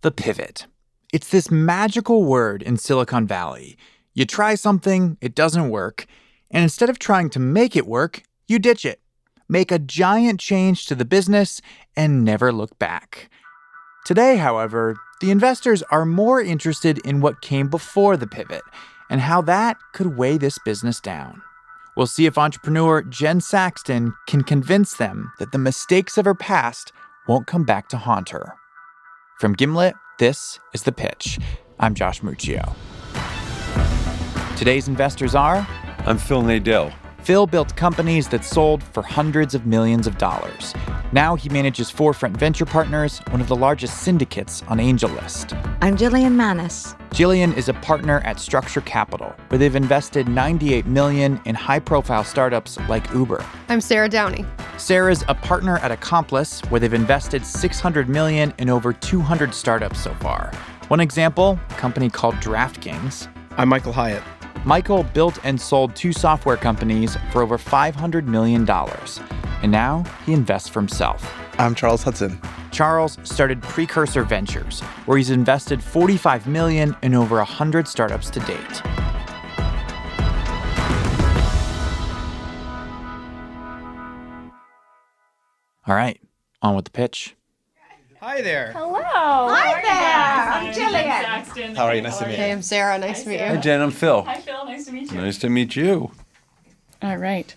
The pivot. It's this magical word in Silicon Valley. You try something, it doesn't work, and instead of trying to make it work, you ditch it. Make a giant change to the business and never look back. Today, however, the investors are more interested in what came before the pivot and how that could weigh this business down. We'll see if entrepreneur Jen Saxton can convince them that the mistakes of her past won't come back to haunt her. From Gimlet, this is The Pitch. I'm Josh Muccio. Today's investors are... I'm Phil Nadell. Phil built companies that sold for hundreds of millions of dollars. Now he manages Forefront Venture Partners, one of the largest syndicates on AngelList. I'm Jillian Manis. Jillian is a partner at Structure Capital, where they've invested $98 million in high-profile startups like Uber. I'm Sarah Downey. Sarah's a partner at Accomplice, where they've invested $600 million in over 200 startups so far. One example, a company called DraftKings. I'm Michael Hyatt. Michael built and sold 2 software companies for over $500 million. And now he invests for himself. I'm Charles Hudson. Charles started Precursor Ventures, where he's invested $45 million in over 100 startups to date. All right, on with the pitch. Hi there. Hello. Hi there. I'm Jillian. Saxton. How are you? Nice to meet you. Hey, I'm Sarah. Nice to meet Hi, you. Jen. I'm Phil. Hi, Phil. Nice to meet you. Nice to meet you. All right.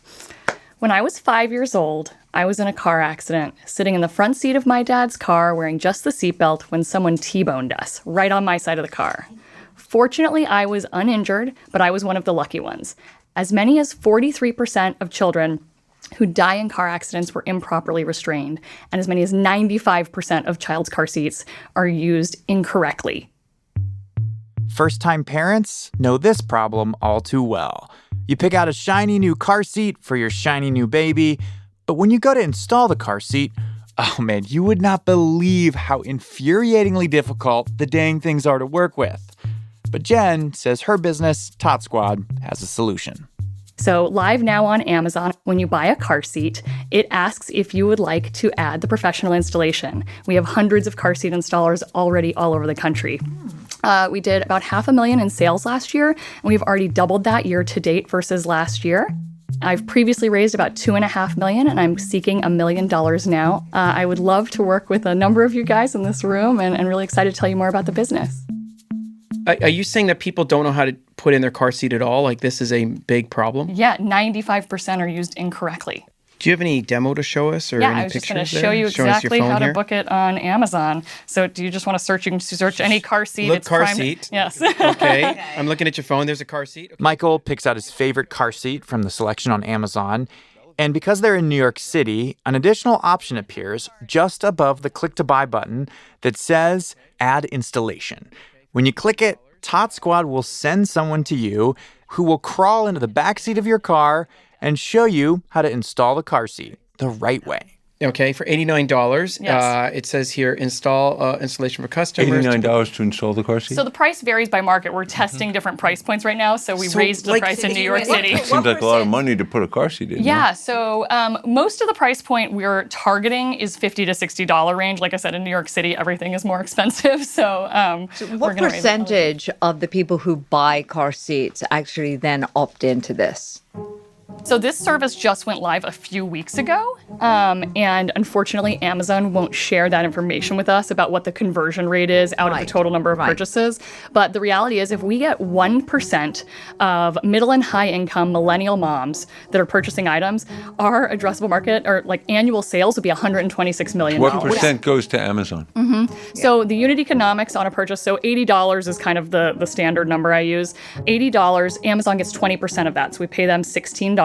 When I was 5 years old, I was in a car accident, sitting in the front seat of my dad's car wearing just the seatbelt when someone T-boned us, right on my side of the car. Fortunately, I was uninjured, but I was one of the lucky ones. As many as 43% of children who die in car accidents were improperly restrained, and as many as 95% of child's car seats are used incorrectly. First-time parents know this problem all too well. You pick out a shiny new car seat for your shiny new baby, but when you go to install the car seat, oh man, you would not believe how infuriatingly difficult the dang things are to work with. But Jen says her business, Tot Squad, has a solution. So live now on Amazon, when you buy a car seat, it asks if you would like to add the professional installation. We have hundreds of car seat installers already all over the country. We did about $500,000 in sales last year, and we've already doubled that year to date versus last year. I've previously raised about $2.5 million, and I'm seeking $1 million now. I would love to work with a number of you guys in this room, and really excited to tell you more about the business. Are you saying that people don't know how to put in their car seat at all? Like, this is a big problem? Yeah, 95% are used incorrectly. Do you have any demo to show us or Yeah, any I was just pictures going to there? show you Show us your exactly phone how to here. book it on Amazon. So do you just want to search? You can search any car seat. Look, It's car primed- seat. Yes. Okay. I'm looking at your phone. There's a car seat. Okay. Michael picks out his favorite car seat from the selection on Amazon. And because they're in New York City, an additional option appears just above the click to buy button that says Add Installation. When you click it, Tot Squad will send someone to you who will crawl into the backseat of your car and show you how to install the car seat the right way. Okay, for $89. Yes. It says here, installation for customers. $89 to install the car seat? So the price varies by market. We're testing different price points right now. So we So, raised the like, price in New York what- City. It seems like a lot of money to put a car seat in. Yeah, so most of the price point we're targeting is $50 to $60 range. Like I said, in New York City, everything is more expensive. So, we're What gonna raise it. percentage of the people who buy car seats actually then opt into this? So this service just went live a few weeks ago, and unfortunately, Amazon won't share that information with us about what the conversion rate is out of the total number of purchases. But the reality is, if we get 1% of middle and high income millennial moms that are purchasing items, our addressable market or like annual sales would be $126 million. What percent goes to Amazon? So the unit economics on a purchase, so $80 is kind of the standard number I use. $80, Amazon gets 20% of that. So we pay them $16.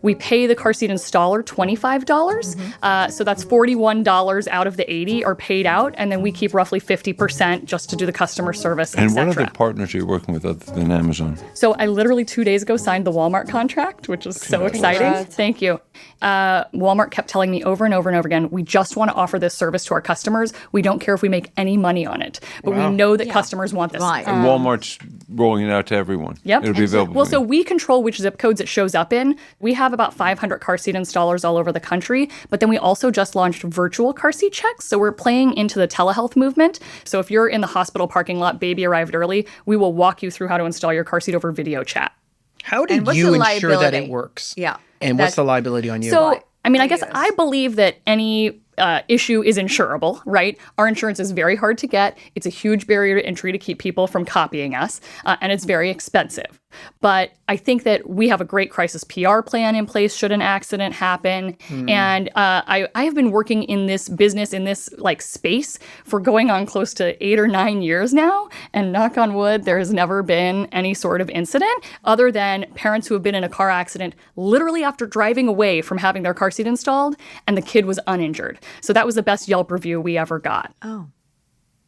We pay the car seat installer $25. So that's $41 out of the $80 are paid out. And then we keep roughly 50% just to do the customer service, And etc. what are the partners you're working with other than Amazon? So I literally 2 days ago signed the Walmart contract, which is so exciting. Thank you. Walmart kept telling me over and over and over again, we just want to offer this service to our customers. We don't care if we we make any money on it. But we know that customers want this. Right. And Walmart's rolling it out to everyone. Yep. It'll be available. Well, for so you. we control which zip codes it shows up in. We have about 500 car seat installers all over the country, but then we also just launched virtual car seat checks. So we're playing into the telehealth movement. So if you're in the hospital parking lot, baby arrived early, we will walk you through how to install your car seat over video chat. How do And what's you the ensure that liability? it works? Yeah. And what's the liability on you? So, I mean, I guess I believe that any issue is insurable, right? Our insurance is very hard to get. It's a huge barrier to entry to keep people from copying us, and it's very expensive. But I think that we have a great crisis PR plan in place should an accident happen. And I have been working in this business, in this like space for going on close to 8 or 9 years now. And knock on wood, there has never been any sort of incident other than parents who have been in a car accident literally after driving away from having their car seat installed and the kid was uninjured. So that was the best Yelp review we ever got. Oh.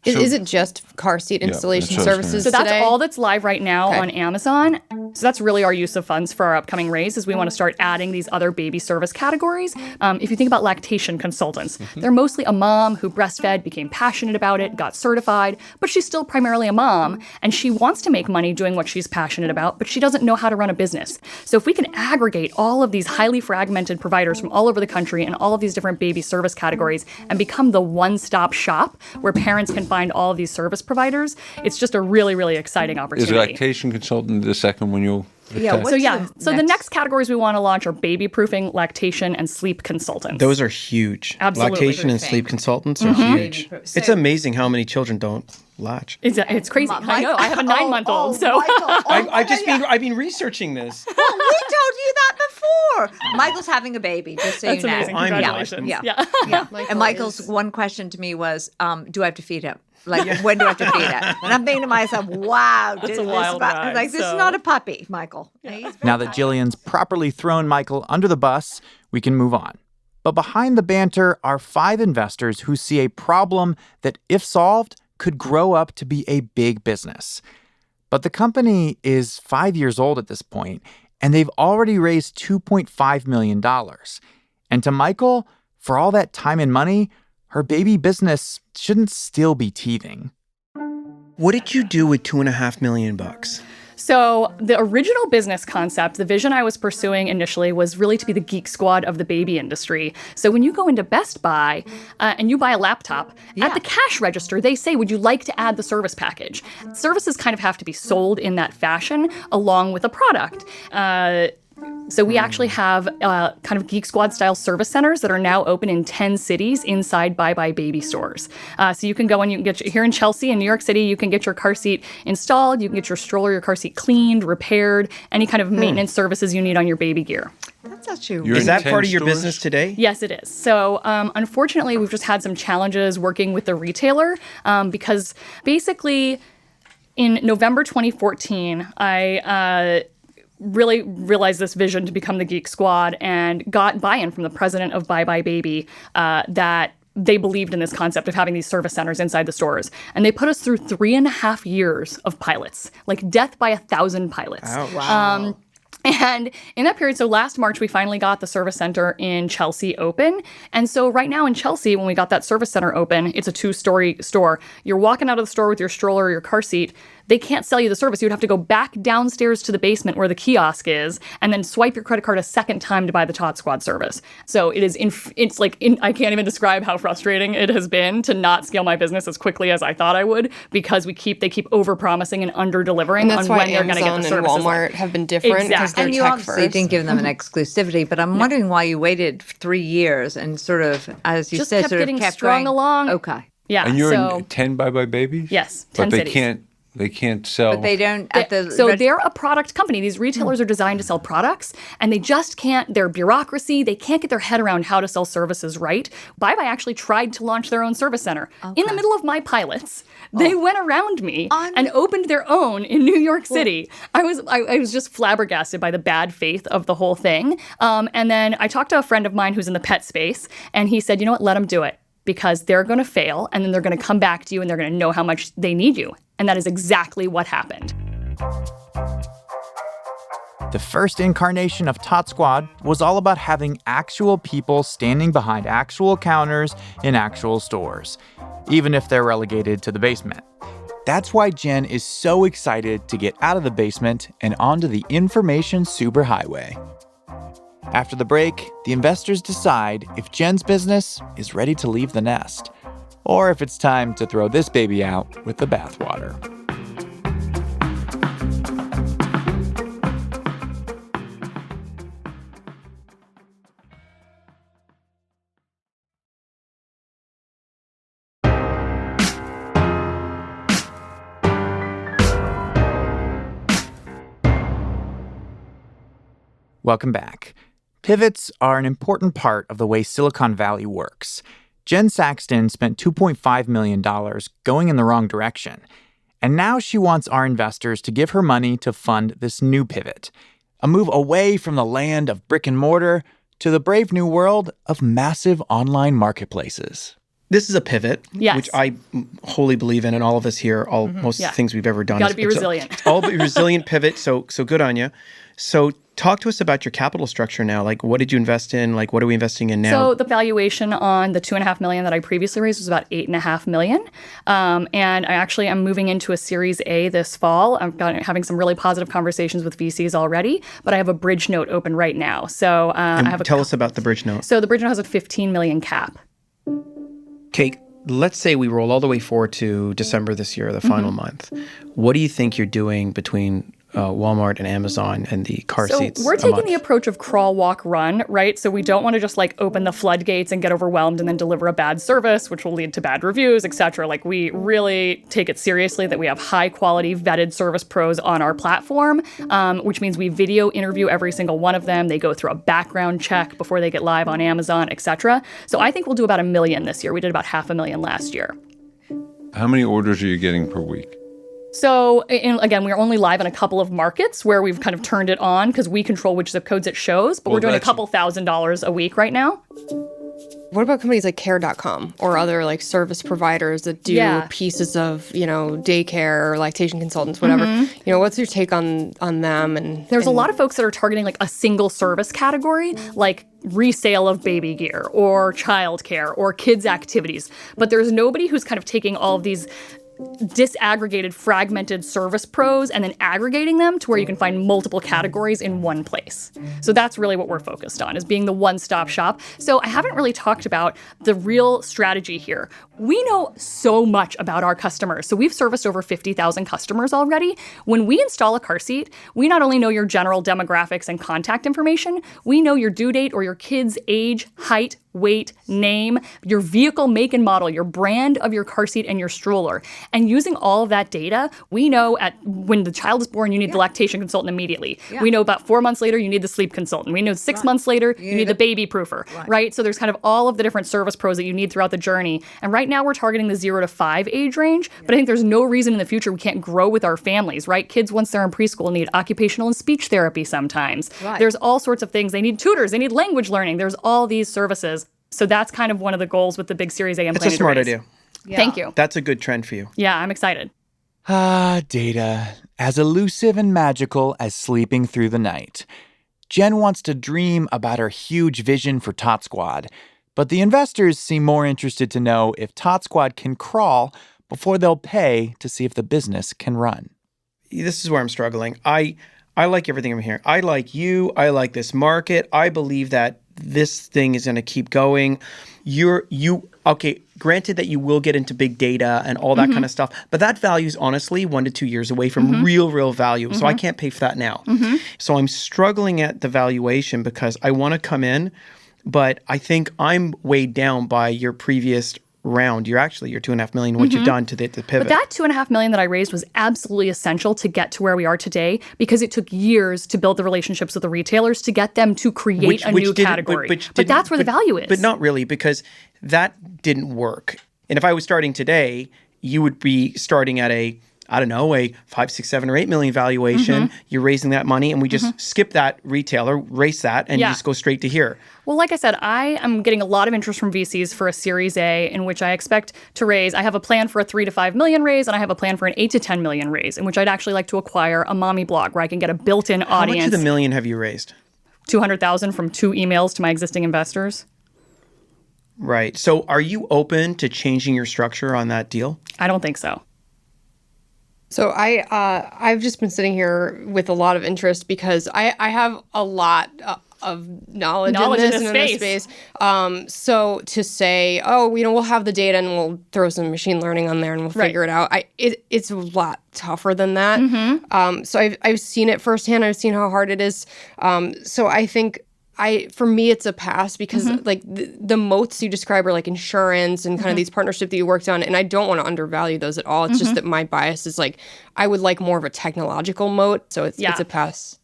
Is it just car seat installation that's what I was services So that's today? all that's live right now on Amazon. So that's really our use of funds for our upcoming raise is we want to start adding these other baby service categories. If you think about lactation consultants, they're mostly a mom who breastfed, became passionate about it, got certified, but she's still primarily a mom and she wants to make money doing what she's passionate about, but she doesn't know how to run a business. So if we can aggregate all of these highly fragmented providers from all over the country and all of these different baby service categories and become the one-stop shop where parents can find all of these service providers, it's just a really, really exciting Is opportunity. lactation consultant the second one you'll Yeah, attach? what's So the next categories we want to launch are baby proofing, lactation, and sleep consultants. Those are huge. Absolutely. Lactation and sleep consultants are huge. It's amazing how many children don't latch. It's crazy. I know. I have a 9-month-old, so I've been researching this. We told you that before. Michael's having a baby, just so that's you know. amazing. I'm Congratulations. Yeah. And Michael's one question to me was, do I have to feed him? Like, when do I have to feed him? And I'm thinking to myself, wow, That's a wild ride, like, this is so- not a puppy, Michael. Now that Jillian's properly thrown Michael under the bus, we can move on. But behind the banter are 5 investors who see a problem that, if solved, could grow up to be a big business. But the company is 5 years old at this point, and they've already raised $2.5 million. And to Michael, for all that time and money, her baby business shouldn't still be teething. What did you do with $2.5 million? So the original business concept, the vision I was pursuing initially was really to be the geek squad of the baby industry. So when you go into Best Buy and you buy a laptop, at the cash register, they say, would you like to add the service package? Services kind of have to be sold in that fashion along with a product. So we actually have kind of Geek Squad style service centers that are now open in 10 cities inside Bye Bye Baby stores. So you can go and you can get here in Chelsea, in New York City, you can get your car seat installed, you can get your stroller, your car seat cleaned, repaired, any kind of maintenance services you need on your baby gear. That's actually You're Is in that 10 part of your stores? business today? Yes, it is. So unfortunately, we've just had some challenges working with the retailer because basically in November 2014, I really realized this vision to become the Geek Squad and got buy-in from the president of Bye Bye Baby that they believed in this concept of having these service centers inside the stores. And they put us through 3.5 years of pilots, like death by 1,000 pilots. Ouch. wow. And in that period, so last March, we finally got the service center in Chelsea open. And so right now in Chelsea, when we got that service center open, it's a 2-story store. You're walking out of the store with your stroller or your car seat. They can't sell you the service. You'd have to go back downstairs to the basement where the kiosk is and then swipe your credit card a second time to buy the Tot Squad service. So it is, I can't even describe how frustrating it has been to not scale my business as quickly as I thought I would because they keep over-promising and under-delivering And on that's when why they're going to get Amazon the and services. Walmart have been different because they're And you tech obviously first. didn't give them an exclusivity, but I'm wondering why you waited 3 years and sort of, as you Just said, kept sort of getting kept strung going. along. Okay. Yeah, And you're so in 10 Bye Bye Babies? Yes, But 10 they cities. can't sell. But they don't at the So they're a product company. These retailers are designed to sell products, and they just can't, their bureaucracy, they can't get their head around how to sell services right. Bye Bye actually tried to launch their own service center. In the middle of my pilots, they went around me and opened their own in New York City. I was just flabbergasted by the bad faith of the whole thing. And then I talked to a friend of mine who's in the pet space, and he said, you know what, let them do it. Because they're going to fail, and then they're going to come back to you, and they're going to know how much they need you. And that is exactly what happened. The first incarnation of Tot Squad was all about having actual people standing behind actual counters in actual stores, even if they're relegated to the basement. That's why Jen is so excited to get out of the basement and onto the information superhighway. After the break, the investors decide if Jen's business is ready to leave the nest, or if it's time to throw this baby out with the bathwater. Welcome back. Pivots are an important part of the way Silicon Valley works. Jen Saxton spent $2.5 million going in the wrong direction, and now she wants our investors to give her money to fund this new pivot, a move away from the land of brick and mortar to the brave new world of massive online marketplaces. This is a pivot, Yes. which I wholly believe in, and all of us here, most Yeah. things we've ever done. Gotta be it's resilient. It's all resilient pivot, so good on you. So talk to us about your capital structure now. Like, what did you invest in? Like, what are we investing in now? So the valuation on the $2.5 million that I previously raised was about $8.5 million. And I actually am moving into a Series A this fall. I'm having some really positive conversations with VCs already, but I have a bridge note open right now. So I have Tell us about the bridge note. So the bridge note has a $15 million cap. Kate, let's say we roll all the way forward to December this year, the final month. What do you think you're doing between Walmart and Amazon and the car seats? So we're taking the approach of crawl, walk, run, right? So we don't want to just like open the floodgates and get overwhelmed and then deliver a bad service, which will lead to bad reviews, et cetera. Like we really take it seriously that we have high quality vetted service pros on our platform, which means we video interview every single one of them. They go through a background check before they get live on Amazon, et cetera. So I think we'll do about 1 million this year. We did about 500,000 last year. How many orders are you getting per week? So, again, we're only live in a couple of markets where we've kind of turned it on because we control which zip codes it shows, but we're doing a couple $1,000s a week right now. What about companies like care.com or other like service providers that do pieces of, daycare or lactation consultants, whatever? What's your take on them? And there's a lot of folks that are targeting like a single service category, like resale of baby gear or childcare or kids activities. But there's nobody who's kind of taking all of these disaggregated, fragmented service pros and then aggregating them to where you can find multiple categories in one place. So that's really what we're focused on, is being the one-stop shop. So I haven't really talked about the real strategy here. We know so much about our customers. So we've serviced over 50,000 customers already. When we install a car seat, we not only know your general demographics and contact information, we know your due date or your kid's age, height, weight, name, your vehicle make and model, your brand of your car seat and your stroller. And using all of that data, we know when the child is born, you need the lactation consultant immediately. Yeah. We know about 4 months later, you need the sleep consultant. We know 6 months later, you need the baby proofer, right? So there's kind of all of the different service pros that you need throughout the journey. And right now we're targeting the 0 to 5 age range, but I think there's no reason in the future we can't grow with our families, right? Kids, once they're in preschool, need occupational and speech therapy sometimes. Right. There's all sorts of things. They need tutors. They need language learning. There's all these services. So that's kind of one of the goals with the big Series A I'm planning to raise. It's a smart idea. Yeah. Thank you. That's a good trend for you. Yeah, I'm excited. Data. As elusive and magical as sleeping through the night. Jen wants to dream about her huge vision for Tot Squad, but the investors seem more interested to know if Tot Squad can crawl before they'll pay to see if the business can run. This is where I'm struggling. I like everything I'm hearing. I like you. I like this market. I believe that this thing is going to keep going. Okay, granted that you will get into big data and all that kind of stuff, but that value is honestly 1 to 2 years away from real value. So I can't pay for that now. So I'm struggling at the valuation because I want to come in, but I think I'm weighed down by your previous round. Your $2.5 million, what you've done to the pivot. But that $2.5 million that I raised was absolutely essential to get to where we are today because it took years to build the relationships with the retailers to get them to create a new category. But that's where the value is. But not really, because that didn't work. And if I was starting today, you would be starting at a I don't know, a 5, 6, 7, or 8 million valuation. You're raising that money, and we just skip that retailer, race that, and just go straight to here. Well, like I said, I am getting a lot of interest from VCs for a Series A in which I expect to raise. I have a plan for a 3 to 5 million raise, and I have a plan for an 8 to 10 million raise, in which I'd actually like to acquire a mommy blog where I can get a built-in How audience. much of the million have you raised? 200,000 from 2 emails to my existing investors. Right. So are you open to changing your structure on that deal? I don't think so. So I've just been sitting here with a lot of interest because I have a lot of knowledge in this space. So to say, oh, we'll have the data and we'll throw some machine learning on there and we'll figure it out. It's a lot tougher than that. So I've seen it firsthand. I've seen how hard it is. So I think for me, it's a pass because like the moats you describe are like insurance and kind of these partnerships that you worked on. And I don't want to undervalue those at all. It's just that my bias is like, I would like more of a technological moat. So it's a pass.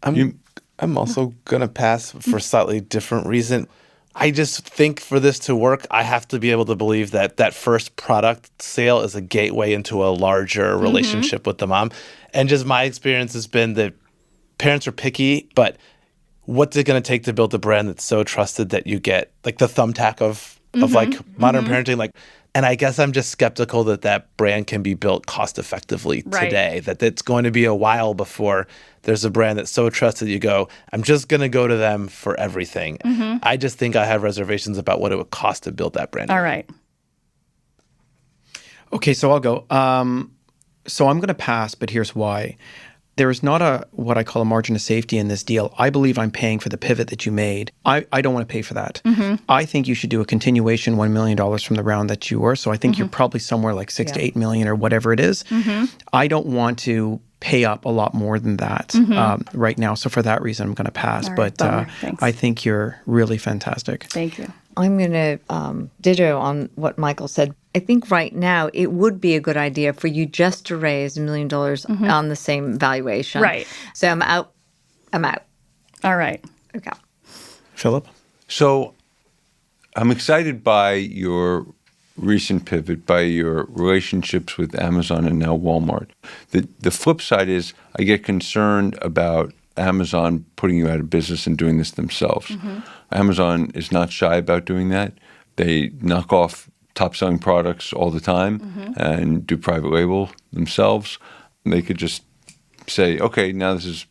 I'm also going to pass for a slightly different reason. I just think for this to work, I have to be able to believe that that first product sale is a gateway into a larger relationship with the mom. And just my experience has been that parents are picky, but what's it going to take to build a brand that's so trusted that you get like the thumbtack of like modern parenting? Like, and I guess I'm just skeptical that that brand can be built cost effectively today, that it's going to be a while before there's a brand that's so trusted you go, I'm just going to go to them for everything. I just think I have reservations about what it would cost to build that brand. All right. Okay, so I'll go. So I'm going to pass, but here's why. There is not what I call a margin of safety in this deal. I believe I'm paying for the pivot that you made. I don't want to pay for that. I think you should do a continuation $1 million from the round that you were. So I think you're probably somewhere like 6 to 8 million or whatever it is. I don't want to pay up a lot more than that right now. So for that reason, I'm going to pass. But I think you're really fantastic. Thank you. I'm going to ditto on what Michael said. I think right now it would be a good idea for you just to raise $1 million on the same valuation. Right. So I'm out. All right. Okay. Philip? So I'm excited by your recent pivot, by your relationships with Amazon and now Walmart. The flip side is I get concerned about Amazon putting you out of business and doing this themselves. Amazon is not shy about doing that. They knock off top-selling products all the time and do private label themselves. They could just say, okay, now this is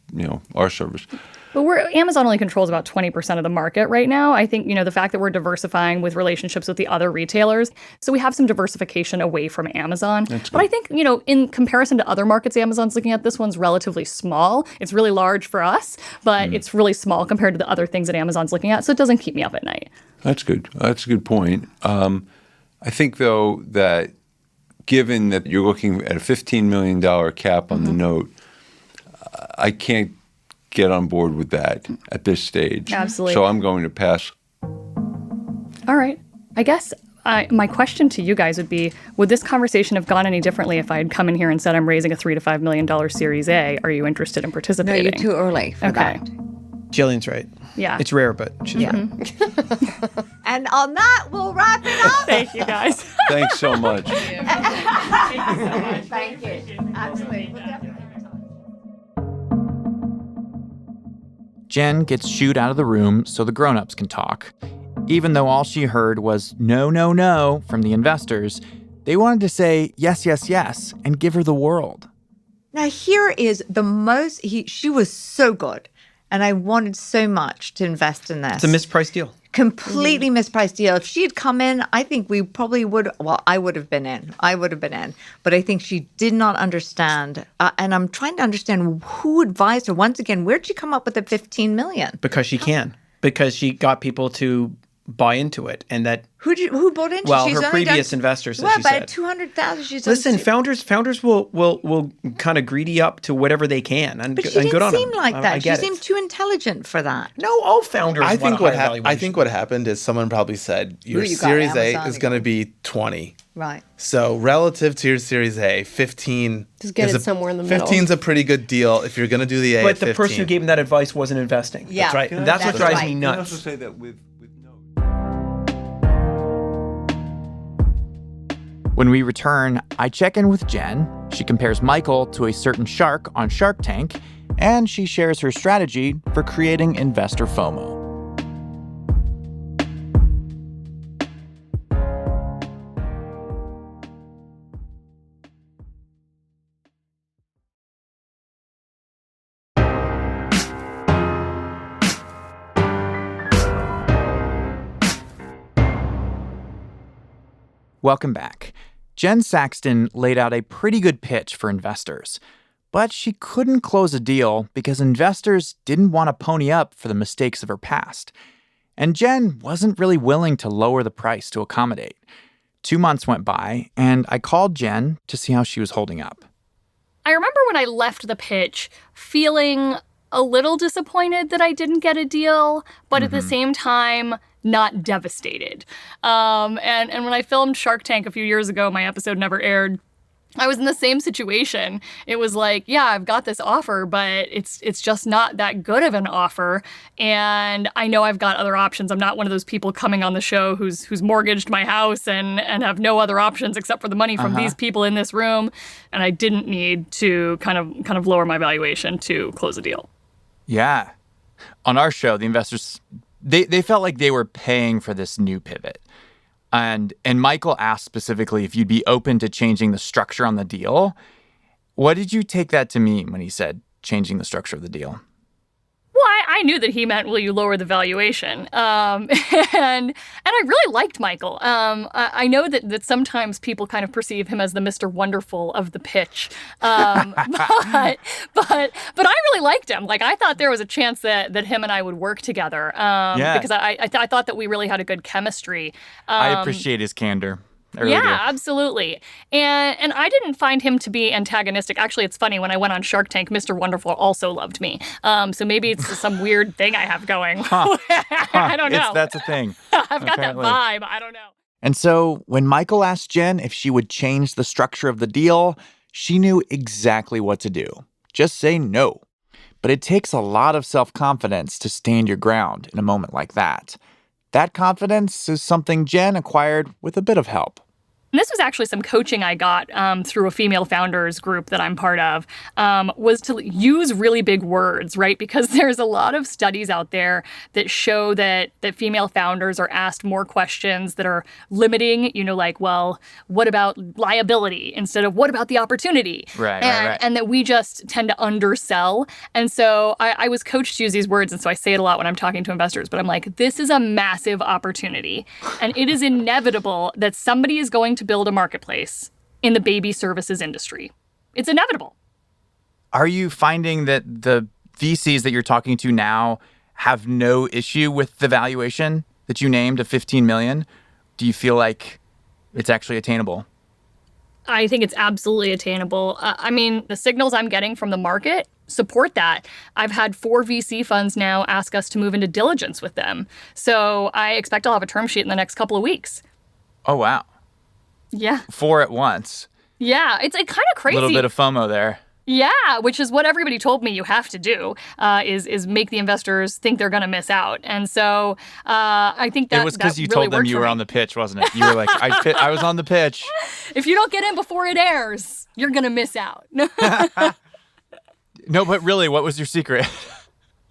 our service. But Amazon only controls about 20% of the market right now. I think, the fact that we're diversifying with relationships with the other retailers, so we have some diversification away from Amazon. But I think, in comparison to other markets Amazon's looking at, this one's relatively small. It's really large for us, but it's really small compared to the other things that Amazon's looking at. So it doesn't keep me up at night. That's good. That's a good point. I think, though, that given that you're looking at a $15 million cap on the note, I can't get on board with that at this stage. Absolutely. So I'm going to pass. All right. I guess my question to you guys would be, would this conversation have gone any differently if I had come in here and said I'm raising a $3 to $5 million Series A? Are you interested in No, participating? you're too early for that. Jillian's right. Yeah. It's rare, but she's right. And on that, we'll wrap it up. Thank you, guys. Thanks so much. Thank you. Absolutely. We'll definitely Jen gets shooed out of the room so the grown-ups can talk. Even though all she heard was no, no, no from the investors, they wanted to say yes, yes, yes, and give her the world. Now here is the most, she was so good. And I wanted so much to invest in this. It's a mispriced deal. Completely mispriced deal. If she had come in, I think we probably would, I would have been in. But I think she did not understand. And I'm trying to understand who advised her. Once again, where'd she come up with the $15 million? Because she can. Because she got people to buy into it. And that... Who bought into it? Well, her previous investors, as she said. But 200,000, she's Listen, founders will kind of greedy up to whatever they can. And, but she and good didn't on seem them. like that. She it. seemed too intelligent for that. No, all founders I think want a higher I think what happened is someone probably said your you got, Series A Amazon, is going to be 20. Right. So relative to your Series A, 15 Just get it somewhere in the middle. 15's a pretty good deal if you're going to do the A But at the 15. person who gave him that advice wasn't investing. Yeah. That's right. And that's what drives me I nuts. also say that with no. When we return, I check in with Jen. She compares Michael to a certain shark on Shark Tank, and she shares her strategy for creating investor FOMO. Welcome back. Jen Saxton laid out a pretty good pitch for investors, but she couldn't close a deal because investors didn't want to pony up for the mistakes of her past. And Jen wasn't really willing to lower the price to accommodate. 2 months went by, and I called Jen to see how she was holding up. I remember when I left the pitch feeling a little disappointed that I didn't get a deal, but at the same time, not devastated. And when I filmed Shark Tank a few years ago, my episode never aired, I was in the same situation. It was like, yeah, I've got this offer, but it's just not that good of an offer. And I know I've got other options. I'm not one of those people coming on the show who's mortgaged my house and have no other options except for the money from these people in this room. And I didn't need to kind of lower my valuation to close a deal. Yeah. On our show, the investors, they felt like they were paying for this new pivot. And Michael asked specifically if you'd be open to changing the structure on the deal. What did you take that to mean when he said changing the structure of the deal? Well, I knew that he meant, will you lower the valuation? And I really liked Michael. I know that sometimes people kind of perceive him as the Mr. Wonderful of the pitch. But I really liked him. Like, I thought there was a chance that him and I would work together. Because I thought that we really had a good chemistry. I appreciate his candor. Absolutely. And I didn't find him to be antagonistic. Actually, it's funny. When I went on Shark Tank, Mr. Wonderful also loved me. So maybe it's some weird thing I have going. I don't know. That's a thing. I've got that vibe. I don't know. And so when Michael asked Jen if she would change the structure of the deal, she knew exactly what to do. Just say no. But it takes a lot of self-confidence to stand your ground in a moment like that. That confidence is something Jen acquired with a bit of help. And this was actually some coaching I got through a female founders group that I'm part of, was to use really big words, right? Because there's a lot of studies out there that show that female founders are asked more questions that are limiting, like, well, what about liability instead of what about the opportunity? Right. And that we just tend to undersell. And so I was coached to use these words, and so I say it a lot when I'm talking to investors, but I'm like, this is a massive opportunity. And it is inevitable that somebody is going to build a marketplace in the baby services industry. It's inevitable. Are you finding that the VCs that you're talking to now have no issue with the valuation that you named of $15 million? Do you feel like it's actually attainable? I think it's absolutely attainable. The signals I'm getting from the market support that. I've had 4 VC funds now ask us to move into diligence with them. So I expect I'll have a term sheet in the next couple of weeks. Oh, wow. Yeah. 4 at once. Yeah, it's kind of crazy. A little bit of FOMO there. Yeah, which is what everybody told me you have to do, is make the investors think they're going to miss out. And so I think that it was because you really told them you were on the pitch, wasn't it? You were like, I was on the pitch. If you don't get in before it airs, you're going to miss out. No, but really, what was your secret?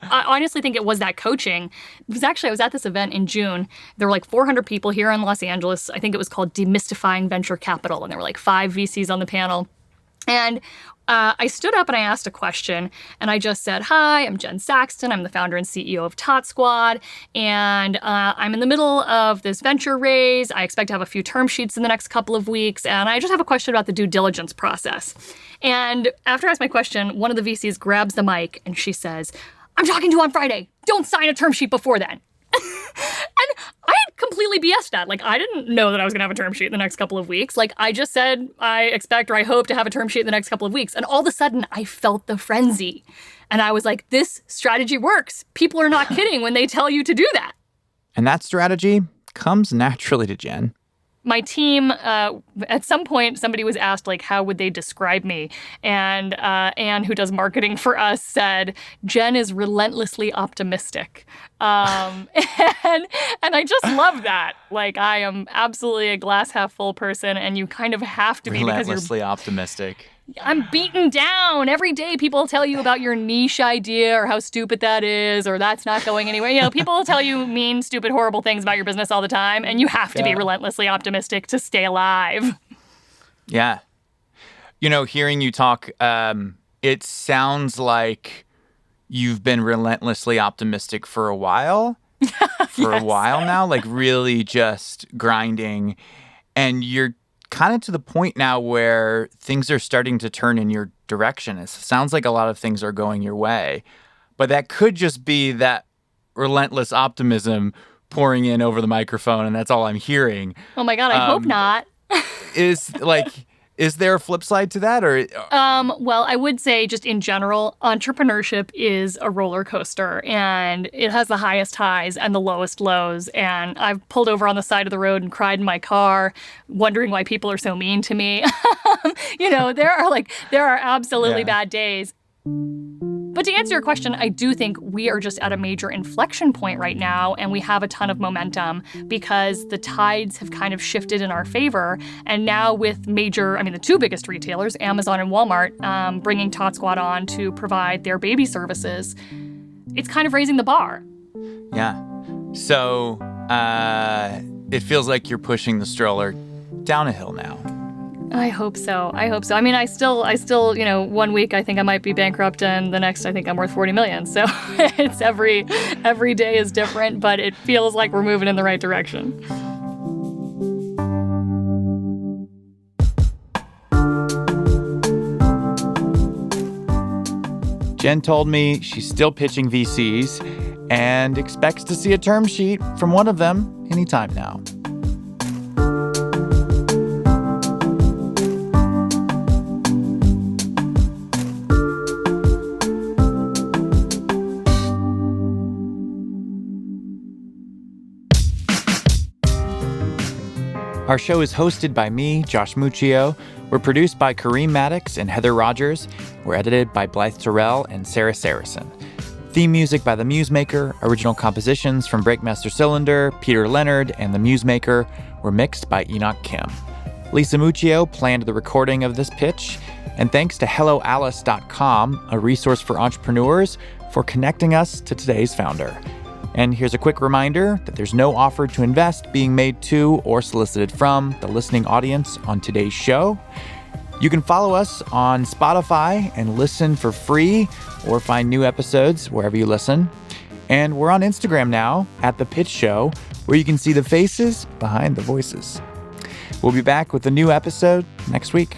I honestly think it was that coaching. It was actually, I was at this event in June. There were like 400 people here in Los Angeles. I think it was called Demystifying Venture Capital. And there were like 5 VCs on the panel. And I stood up and I asked a question. And I just said, hi, I'm Jen Saxton. I'm the founder and CEO of Tot Squad. And I'm in the middle of this venture raise. I expect to have a few term sheets in the next couple of weeks. And I just have a question about the due diligence process. And after I asked my question, one of the VCs grabs the mic and she says, I'm talking to you on Friday. Don't sign a term sheet before then. And I had completely BS'd that. Like, I didn't know that I was going to have a term sheet in the next couple of weeks. Like, I just said I expect or I hope to have a term sheet in the next couple of weeks. And all of a sudden, I felt the frenzy. And I was like, this strategy works. People are not kidding when they tell you to do that. And that strategy comes naturally to Jen. my team, at some point, somebody was asked, like, how would they describe me? And Anne, who does marketing for us, said, Jen is relentlessly optimistic. And I just love that. Like, I am absolutely a glass half full person, and you kind of have to be because you're Relentlessly optimistic. I'm beaten down. Every day people tell you about your niche idea or how stupid that is or that's not going anywhere. You know, people will tell you mean, stupid, horrible things about your business all the time, and you have to be relentlessly optimistic to stay alive. Yeah. You know, hearing you talk, it sounds like you've been relentlessly optimistic for a while. For a while now, like really just grinding. And you're kind of to the point now where things are starting to turn in your direction. It sounds like a lot of things are going your way, but that could just be that relentless optimism pouring in over the microphone, and that's all I'm hearing. Oh my God, I hope not. Is there a flip side to that, or? Well, I would say just in general, entrepreneurship is a roller coaster, and it has the highest highs and the lowest lows. And I've pulled over on the side of the road and cried in my car, wondering why people are so mean to me. You know, there are absolutely bad days. But to answer your question, I do think we are just at a major inflection point right now, and we have a ton of momentum because the tides have kind of shifted in our favor. And now with the two biggest retailers, Amazon and Walmart, bringing Tot Squad on to provide their baby services, it's kind of raising the bar. Yeah. So it feels like you're pushing the stroller down a hill now. I hope so. I mean, I still, 1 week I think I might be bankrupt, and the next I think I'm worth $40 million. So it's every day is different, but it feels like we're moving in the right direction. Jen told me she's still pitching VCs and expects to see a term sheet from one of them anytime now. Our show is hosted by me, Josh Muccio. We're produced by Kareem Maddox and Heather Rogers. We're edited by Blythe Terrell and Sarah Saracen. Theme music by The Musemaker. Original compositions from Breakmaster Cylinder, Peter Leonard, and The Musemaker were mixed by Enoch Kim. Lisa Muccio planned the recording of this pitch. And thanks to HelloAlice.com, a resource for entrepreneurs, for connecting us to today's founder. And here's a quick reminder that there's no offer to invest being made to or solicited from the listening audience on today's show. You can follow us on Spotify and listen for free or find new episodes wherever you listen. And we're on Instagram now at The Pitch Show, where you can see the faces behind the voices. We'll be back with a new episode next week.